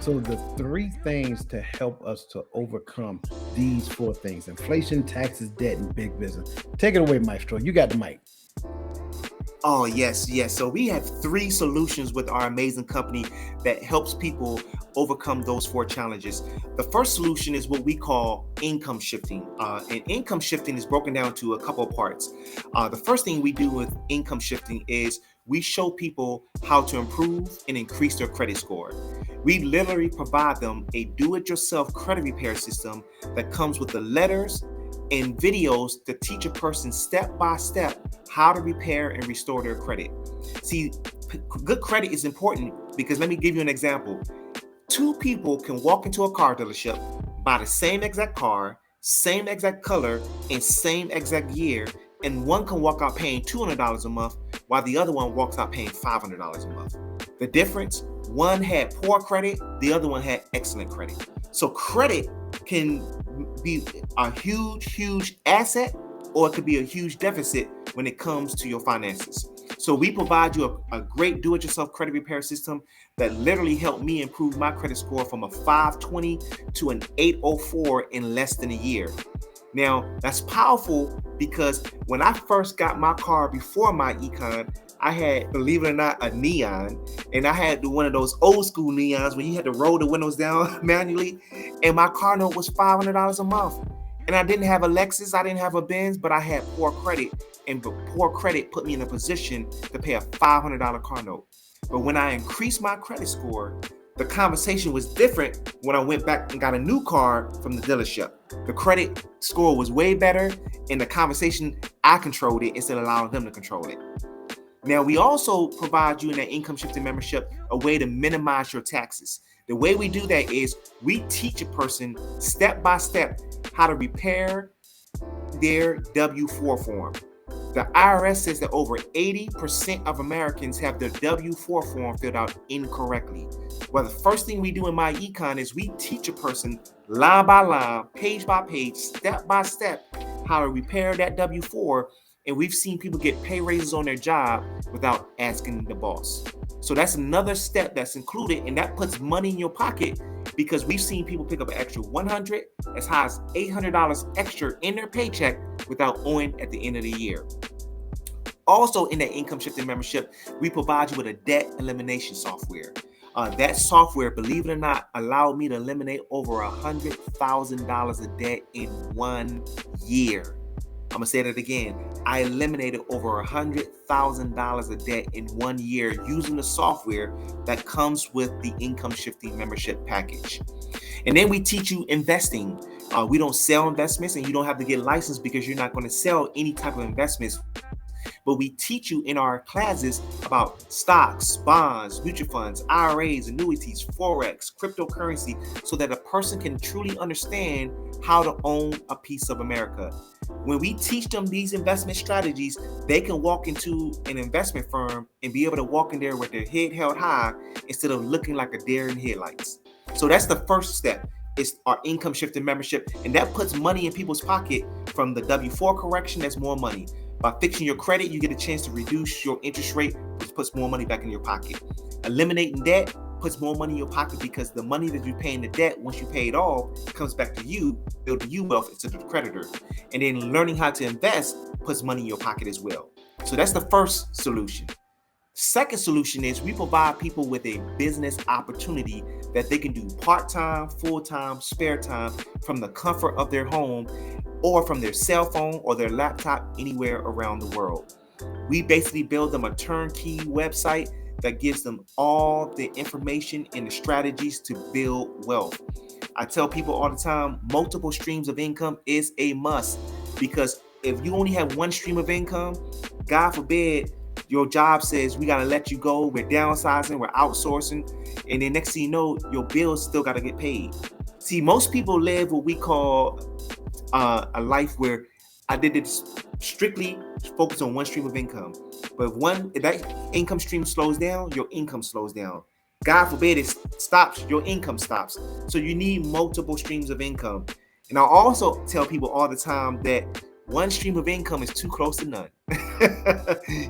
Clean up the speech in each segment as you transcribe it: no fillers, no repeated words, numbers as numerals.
So the three things to help us to overcome these four things: inflation, taxes, debt, and big business. Take it away, Maestro. You got the mic. Oh, yes, yes. So we have three solutions with our amazing company that helps people overcome those four challenges. The first solution is what we call income shifting. And income shifting is broken down to a couple of parts. The first thing we do with income shifting is we show people how to improve and increase their credit score. We literally provide them a do-it-yourself credit repair system that comes with the letters and videos to teach a person step by step how to repair and restore their credit. See, good credit is important because let me give you an example. Two people can walk into a car dealership, buy the same exact car, same exact color, and same exact year, and one can walk out paying $200 a month while the other one walks out paying $500 a month. The difference, one had poor credit, the other one had excellent credit. So credit can be a huge asset, or it could be a huge deficit when it comes to your finances. So we provide you a great do-it-yourself credit repair system that literally helped me improve my credit score from a 520 to an 804 in less than a year. Now, that's powerful because when I first got my car before my econ, I had, believe it or not, a neon, and I had one of those old school neons where you had to roll the windows down manually, and my car note was $500 a month. And I didn't have a Lexus, I didn't have a Benz, but I had poor credit, and poor credit put me in a position to pay a $500 car note. But when I increased my credit score, the conversation was different when I went back and got a new car from the dealership. The credit score was way better, and the conversation, I controlled it instead of allowing them to control it. Now, we also provide you in that income shifting membership a way to minimize your taxes. The way we do that is we teach a person step by step how to repair their W-4 form. The IRS says that over 80% of Americans have their W-4 form filled out incorrectly. Well, the first thing we do in my econ is we teach a person line by line, page by page, step by step, how to repair that W-4. And we've seen people get pay raises on their job without asking the boss. So that's another step that's included, and that puts money in your pocket because we've seen people pick up an extra $100, as high as $800 extra in their paycheck without owing at the end of the year. Also, in that income shifting membership, we provide you with a debt elimination software. That software, believe it or not, allowed me to eliminate over $100,000 of debt in 1 year. I'm going to say that again. I eliminated over $100,000 of debt in 1 year using the software that comes with the income shifting membership package. And then we teach you investing. We don't sell investments, and you don't have to get licensed because you're not going to sell any type of investments. But we teach you in our classes about stocks, bonds, mutual funds, IRAs, annuities, Forex, cryptocurrency, so that a person can truly understand how to own a piece of America. When we teach them these investment strategies, they can walk into an investment firm and be able to walk in there with their head held high instead of looking like a deer in headlights. So that's the first step. It's our income shifting membership, and that puts money in people's pocket. From the W-4 correction, that's more money. By fixing your credit, you get a chance to reduce your interest rate, which puts more money back in your pocket. Eliminating debt puts more money in your pocket because the money that you pay in the debt, once you pay it off, comes back to you, building you wealth instead of the creditor. And then learning how to invest puts money in your pocket as well. So that's the first solution. Second solution is we provide people with a business opportunity that they can do part-time, full-time, spare time from the comfort of their home or from their cell phone or their laptop anywhere around the world. We basically build them a turnkey website that gives them all the information and the strategies to build wealth. I tell people all the time, multiple streams of income is a must, because if you only have one stream of income, God forbid, your job says we got to let you go, we're downsizing, we're outsourcing, and then next thing you know, your bills still got to get paid. See, most people live what we call a life where I did it strictly focus on one stream of income. But if that income stream slows down, your income slows down. God forbid it stops, your income stops. So you need multiple streams of income. And I also tell people all the time that one stream of income is too close to none.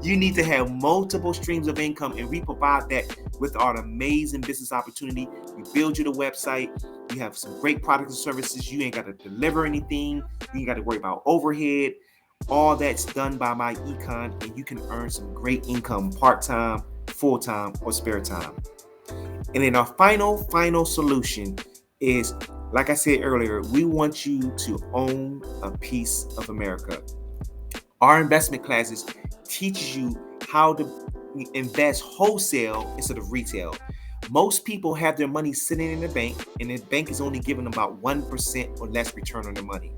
You need to have multiple streams of income, and we provide that with our amazing business opportunity. We build you the website. We have some great products and services. You ain't got to deliver anything. You ain't got to worry about overhead. All that's done by my econ, and you can earn some great income part-time, full-time, or spare time. And then our final solution is, like I said earlier, we want you to own a piece of America. Our investment classes teaches you how to invest wholesale instead of retail. Most people have their money sitting in the bank, and the bank is only giving them about 1% or less return on their money.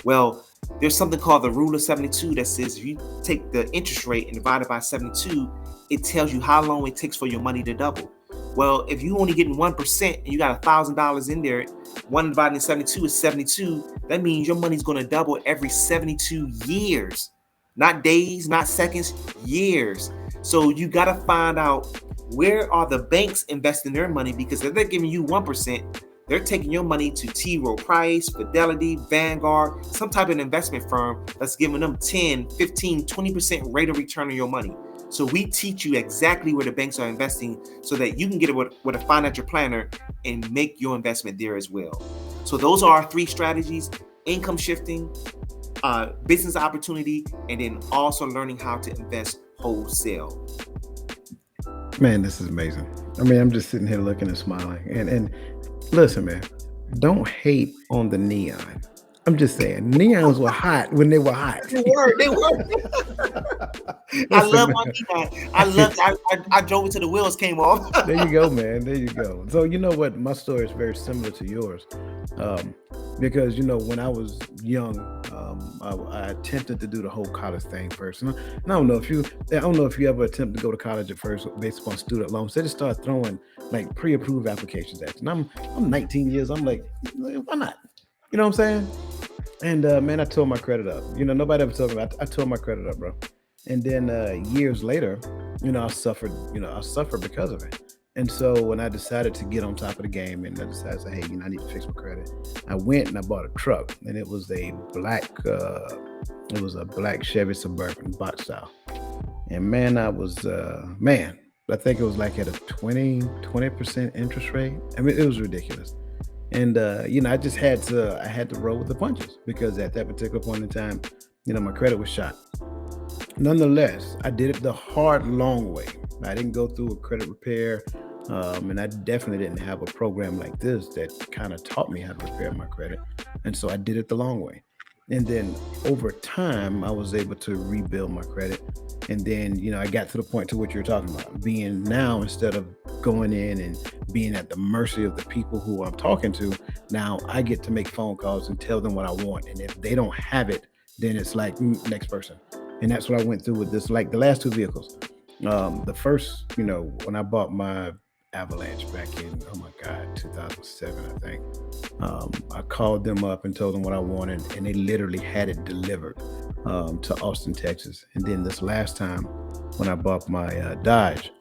Well, there's something called the rule of 72 that says if you take the interest rate and divide it by 72, it tells you how long it takes for your money to double. Well, if you only getting 1% and you got $1,000 in there, 1 divided by 72 is 72. That means your money's going to double every 72 years. Not days, not seconds, years. So you got to find out, where are the banks investing their money? Because if they're giving you 1%, they're taking your money to T. Rowe Price, Fidelity, Vanguard, some type of investment firm that's giving them 10, 15, 20% rate of return on your money. So we teach you exactly where the banks are investing so that you can get it with a financial planner and make your investment there as well. So those are our 3 strategies: income shifting, business opportunity, and then also learning how to invest wholesale. Man, this is amazing. I mean, I'm just sitting here looking and smiling. And listen, man, don't hate on the neon. I'm just saying, neons were hot when they were hot. They were. I Listen, love my man. neon. I drove it till the wheels came off. There you go, man. There you go. So you know what? My story is very similar to yours, um, because when I was young, I attempted to do the whole college thing first. And I don't know if you ever attempt to go to college at first based upon student loans. They just start throwing like pre-approved applications at you. And I'm 19 years. I'm like, why not? You know what I'm saying? And man, I tore my credit up. Nobody ever told me. I tore my credit up, bro. And then years later, I suffered. I suffered because of it. And so when I decided to get on top of the game, and I decided, hey, I need to fix my credit, I went and I bought a truck, and it was a black Chevy Suburban box style. And man, I think it was like at a 20% interest rate. I mean, it was ridiculous. And I had to roll with the punches because at that particular point in time, my credit was shot. Nonetheless, I did it the hard, long way. I didn't go through a credit repair, and I definitely didn't have a program like this that kind of taught me how to repair my credit. And so I did it the long way. And then over time, I was able to rebuild my credit. And then, I got to the point to what you're talking about, being now, instead of going in and being at the mercy of the people who I'm talking to, now I get to make phone calls and tell them what I want. And if they don't have it, then it's like, next person. And that's what I went through with this, like the last 2 vehicles. The first, when I bought my Avalanche back in, oh my God, 2007, I think. I called them up and told them what I wanted, and they literally had it delivered to Austin, Texas. And then this last time, when I bought my Dodge,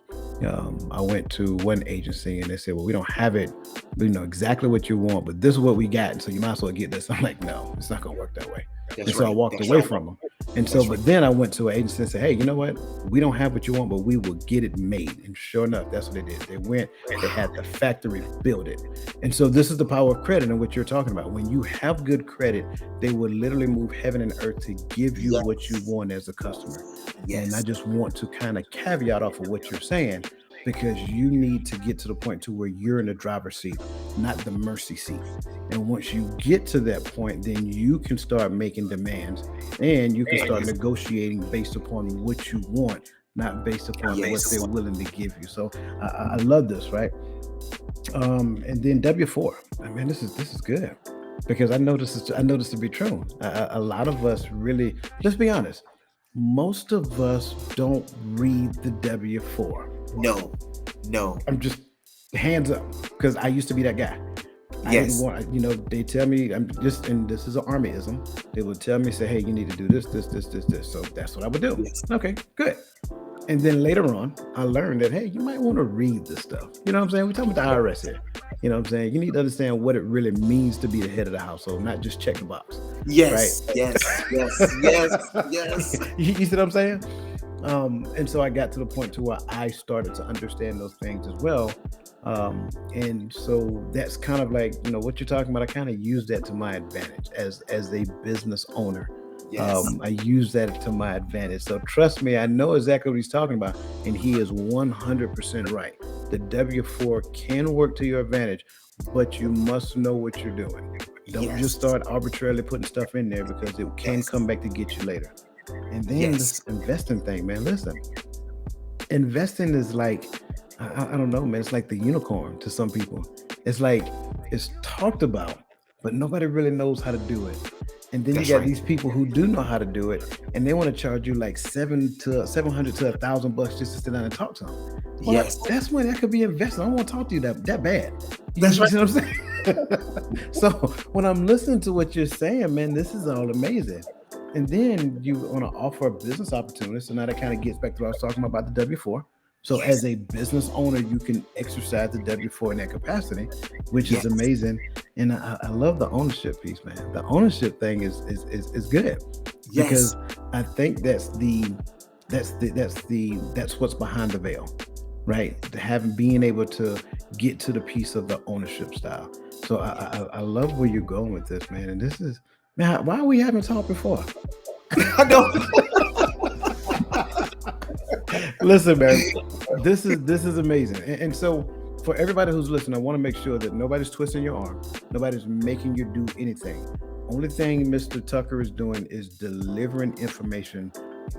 I went to one agency and they said, well, we don't have it. We know exactly what you want, but this is what we got. And so you might as well get this. I'm like, no, it's not going to work that way. That's And so I right. walked That's away right. from them. And so, That's but right. then I went to an agency and said, hey, you know what? We don't have what you want, but we will get it made. And sure enough, that's what they did. They went, they had the factory build it. And so this is the power of credit and what you're talking about. When you have good credit, they will literally move heaven and earth to give you what you Yes. want as a customer. And I Yes. just want to kind of caveat off of what you're saying, because you need to get to the point to where you're in the driver's seat, not the mercy seat. And once you get to that point, then you can start making demands, and you can start negotiating based upon what you want, not based upon what they're Yes. willing to give you. So I love this, right? And then W4. I mean, this is good, because I noticed to be true. A lot of us really, let's be honest, most of us don't read the W4. No. No. I'm just, hands up, because I used to be that guy. I didn't Yes. want, they tell me, I'm just, and this is an armyism. They would tell me, say, hey, you need to do this, this, this, this, this. So that's what I would do. Yes. Okay, good. And then later on, I learned that, hey, you might want to read this stuff. You know what I'm saying? We're talking about the IRS here. You know what I'm saying? You need to understand what it really means to be the head of the household, not just check the box. right? Yes, yes, yes, yes, yes. You see what I'm saying? And so I got to the point to where I started to understand those things as well. And so that's kind of like, what you're talking about. I kind of use that to my advantage as a business owner. Yes, I use that to my advantage. So trust me, I know exactly what he's talking about, and he is 100% right. The W4 can work to your advantage, but you must know what you're doing. Don't just yes, start arbitrarily putting stuff in there, because it can come yes, back to get you later. And then this yes, investing thing, man. Listen, investing is like, I don't know, man. It's like the unicorn to some people. It's like it's talked about, but nobody really knows how to do it. And then you that's got right. these people who do know how to do it, and they want to charge you like 700 to $1,000 just to sit down and talk to them. Well, Yes, that's when that could be invested. I don't want to talk to you that bad. that's You right. see what I'm saying? So when I'm listening to what you're saying, man, this is all amazing. And then you want to offer a business opportunity. So now that kind of gets back to what I was talking about the W4. So Yes, as a business owner, you can exercise the W4 in that capacity, which is yes, amazing. And I love the ownership piece, man. The ownership thing is good, yes, because I think that's what's behind the veil, right? Having being able to get to the piece of the ownership style. So yes. I love where you're going with this, man. And this is, man, why we haven't talked before? I know. Listen, man, this is amazing. And so for everybody who's listening, I want to make sure that nobody's twisting your arm, nobody's making you do anything. Only thing Mr. Tucker is doing is delivering information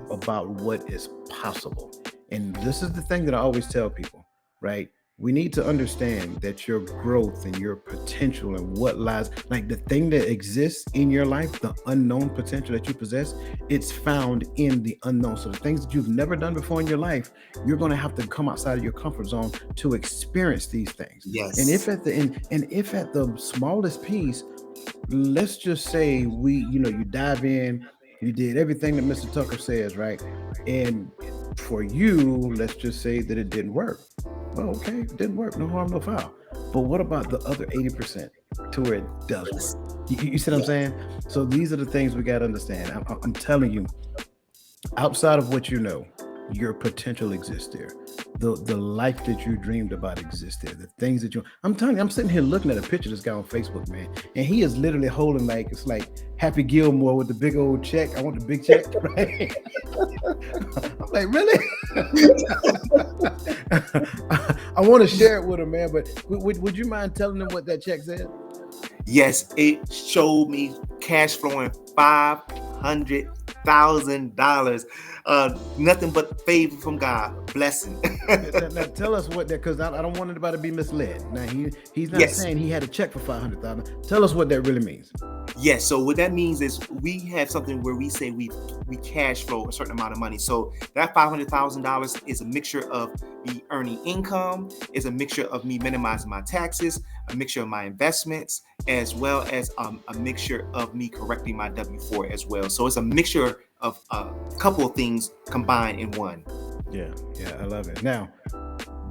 about what is possible. And this is the thing that I always tell people, right? We need to understand that your growth and your potential and what lies, like the thing that exists in your life, the unknown potential that you possess, it's found in the unknown. So the things that you've never done before in your life, you're going to have to come outside of your comfort zone to experience these things. And Yes, if at the smallest piece, let's just say you dive in, you did everything that Mr. Tucker says, right? And for you, let's just say that it didn't work. Well, okay, it didn't work. No harm, no foul. But what about the other 80% to where it does yes, work? You see what I'm yes, saying? So these are the things we got to understand. I'm telling you, outside of what you know, your potential exists there. The life that you dreamed about exists there. The things that I'm telling you, I'm sitting here looking at a picture of this guy on Facebook, man, and he is literally holding, like, it's like Happy Gilmore with the big old check. I want the big check, right? I'm like, really? I want to share it with him, man. But would you mind telling him what that check said? yes. It showed me cash flowing $500,000. Nothing but favor from God, blessing. Now tell us what that, because I don't want anybody to be misled. Now he's not Yes, saying he had a check for 500,000. Tell us what that really means. yes. So what that means is we have something where we say we cash flow a certain amount of money. So that $500,000 is a mixture of me earning income, is a mixture of me minimizing my taxes, a mixture of my investments, as well as a mixture of me correcting my W4 as well. So it's a mixture of a couple of things combined in one. Yeah, yeah, I love it. Now,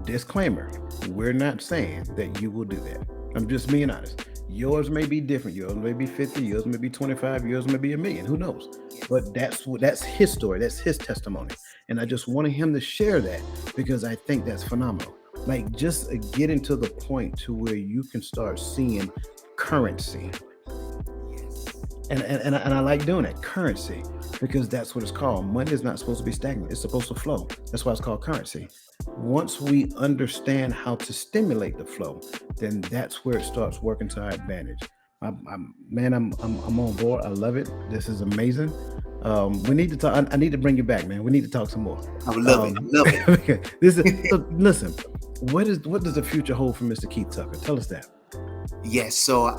disclaimer: we're not saying that you will do that. I'm just being honest. Yours may be different. Yours may be 50. Yours may be 25. Yours may be a million. Who knows? But that's his story. That's his testimony. And I just wanted him to share that, because I think that's phenomenal. Like, just getting to the point to where you can start seeing currency. And I like doing it, currency, because that's what it's called. Money is not supposed to be stagnant, it's supposed to flow. That's why it's called currency. Once we understand how to stimulate the flow, then that's where it starts working to our advantage. Man, I'm on board. I love it. This is amazing. We need to talk. I need to bring you back, man. We need to talk some more. I would love it. I love it. This is, so listen. What does the future hold for Mr. Keith Tucker? Tell us that. Yes, so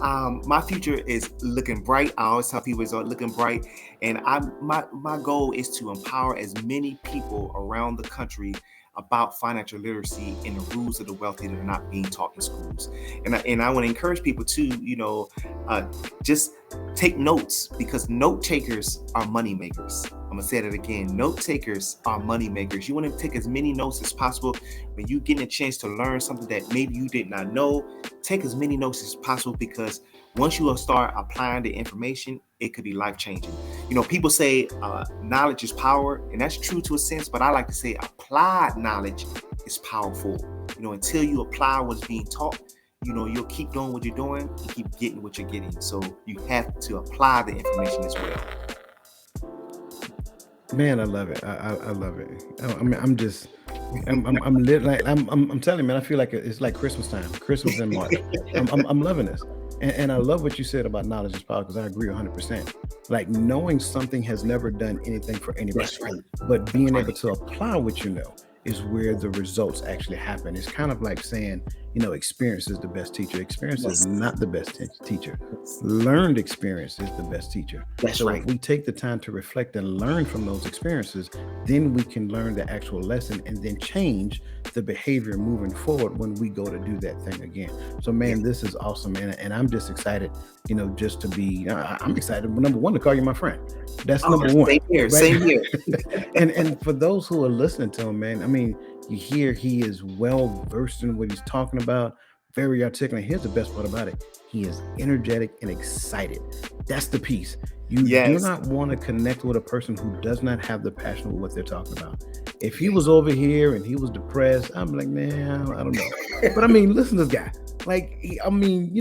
my future is looking bright. I always tell people it's looking bright, and my goal is to empower as many people around the country about financial literacy and the rules of the wealthy that are not being taught in schools. And I want to encourage people to, uh, just take notes, because note takers are money makers. I'm gonna say that again. Note takers are money makers. You want to take as many notes as possible. When you get a chance to learn something that maybe you did not know, take as many notes as possible, because once you start applying the information, it could be life changing. People say knowledge is power, and that's true to a sense, but I like to say applied knowledge is powerful. Until you apply what's being taught, you'll keep doing what you're doing and keep getting what you're getting. So you have to apply the information as well. Man, I love it. I love it. I mean, I'm lit. Like I'm telling you, man. I feel like it's like Christmas time, Christmas in March. I'm loving this, and I love what you said about knowledge is power because I agree 100%. Like knowing something has never done anything for anybody, That's right. but being able to apply what you know is where the results actually happen. It's kind of like saying, experience is the best teacher. Experience is Yes. not the best teacher. Learned experience is the best teacher. That's So right. if we take the time to reflect and learn from those experiences, then we can learn the actual lesson and then change the behavior moving forward when we go to do that thing again. So Yeah. man, this is awesome, man. And I'm just excited, just to be, I'm excited, number one, to call you my friend. That's Oh, number one, same here. right? Same here. And for those who are listening to him, man, I mean, you hear he is well versed in what he's talking about, very articulate. Here's the best part about it: he is energetic and excited. That's the piece. You do Yes. not want to connect with a person who does not have the passion with what they're talking about. If he Yes. was over here and he was depressed, I'm like, man, I don't know. But I mean, listen to this guy. Like, I need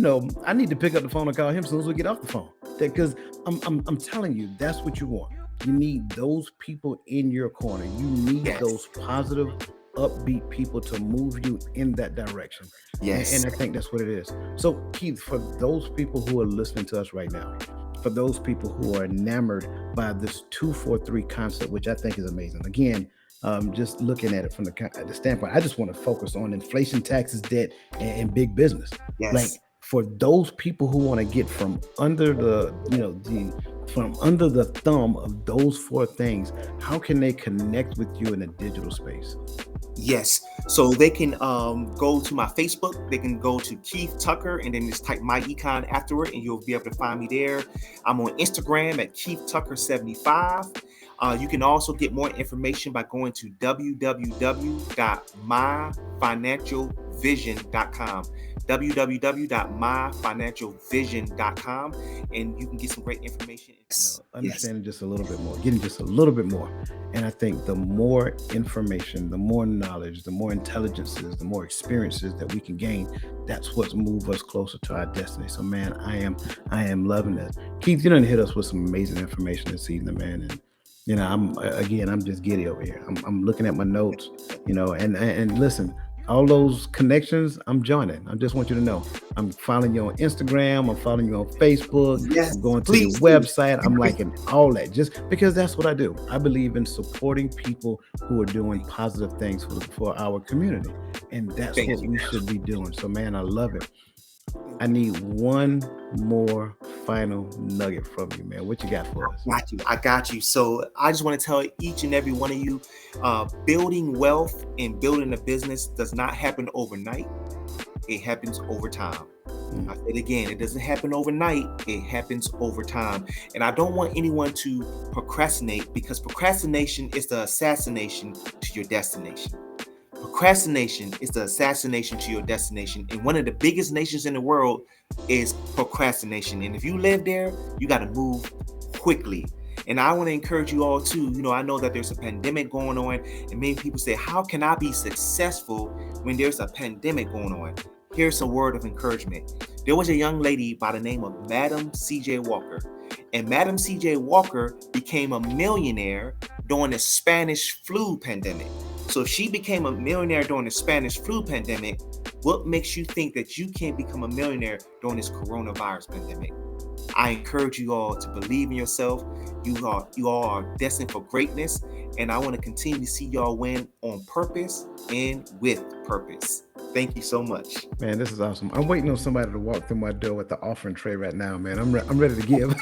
to pick up the phone and call him as soon as we get off the phone. Because I'm telling you, that's what you want. You need those people in your corner. You need Yes. those positive, upbeat people to move you in that direction. Yes. And I think that's what it is. So, Keith, for those people who are listening to us right now, for those people who are enamored by this 243 concept, which I think is amazing. Again, just looking at it from the standpoint, I just want to focus on inflation, taxes, debt, and big business. Like Yes. for those people who want to get from under the thumb of those four things, how can they connect with you in a digital space? Yes. So they can go to my Facebook. They can go to Keith Tucker and then just type my econ afterward, and you'll be able to find me there. I'm on Instagram at Keith Tucker 75. You can also get more information by going to www.myfinancialvision.com. www.myfinancialvision.com, and you can get some great information. Yes. Understanding just a little bit more, getting just a little bit more. And I think the more information, the more knowledge, the more intelligences, the more experiences that we can gain, that's what's move us closer to our destiny. So man, I am loving this. Keith, you done hit us with some amazing information this evening, man. And I'm just giddy over here. I'm looking at my notes, and listen, all those connections, I'm joining. I just want you to know, I'm following you on Instagram. I'm following you on Facebook. Yes. I'm going to your Please. website. I'm liking all that just because that's what I do. I believe in supporting people who are doing positive things for our community. And that's Thank what you. we should be doing. So, man, I love it. I need one more final nugget from you, man. What you got for us? I got you. So I just want to tell each and every one of you, building wealth and building a business does not happen overnight. It happens over time. I said again, it doesn't happen overnight. It happens over time. And I don't want anyone to procrastinate, because procrastination is the assassination to your destination. Procrastination is the assassination to your destination. And one of the biggest nations in the world is procrastination. And if you live there, you got to move quickly. And I want to encourage you all too. I know that there's a pandemic going on, and many people say, how can I be successful when there's a pandemic going on? Here's a word of encouragement. There was a young lady by the name of Madam C.J. Walker. And Madam C.J. Walker became a millionaire during the Spanish flu pandemic. So if she became a millionaire during the Spanish flu pandemic, what makes you think that you can't become a millionaire during this coronavirus pandemic? I encourage you all to believe in yourself. You all are destined for greatness, and I want to continue to see y'all win on purpose and with purpose. Thank you so much. Man, this is awesome. I'm waiting on somebody to walk through my door with the offering tray right now, man. I'm ready to give.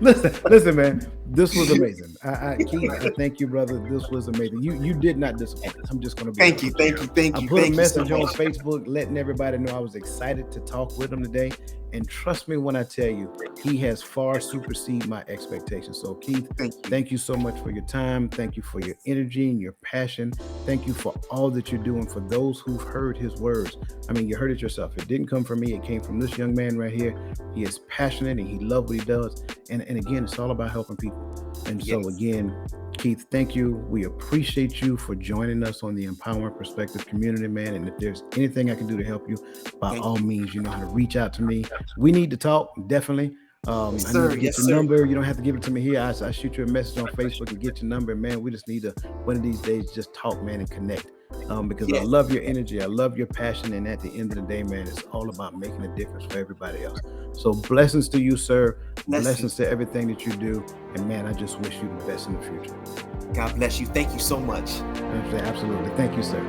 Listen, man. This was amazing. Keith, I thank you, brother. This was amazing. You did not disappoint. I'm just going to be Thank honest you, with you. thank you, thank I you, put a thank you so message on much. Facebook letting everybody know I was excited to talk with him today. And trust me when I tell you, he has far superseded my expectations. So, Keith, Thank you. thank you so much for your time. Thank you for your energy and your passion. Thank you for all that you're doing for those who've heard his words. I mean, you heard it yourself. It didn't come from me. It came from this young man right here. He is passionate and he loves what he does. And again, it's all about helping people. And so, Yes. again, Keith, thank you. We appreciate you for joining us on the Empowerment Perspective community, man. And if there's anything I can do to help you, by Thank all you. means, you know how to reach out to me. We need to talk, definitely. Yes, I need sir. to get Yes, your sir. number. You don't have to give it to me here. I shoot you a message on Facebook and get your number. Man, we just need to, one of these days, just talk, man, and connect. Because I Yes. love your energy. I love your passion. And at the end of the day, man, it's all about making a difference for everybody else. So blessings to you, sir. Blessings. Blessings to everything that you do. And man, I just wish you the best in the future. God bless you. Thank you so much. Absolutely. Thank you, sir.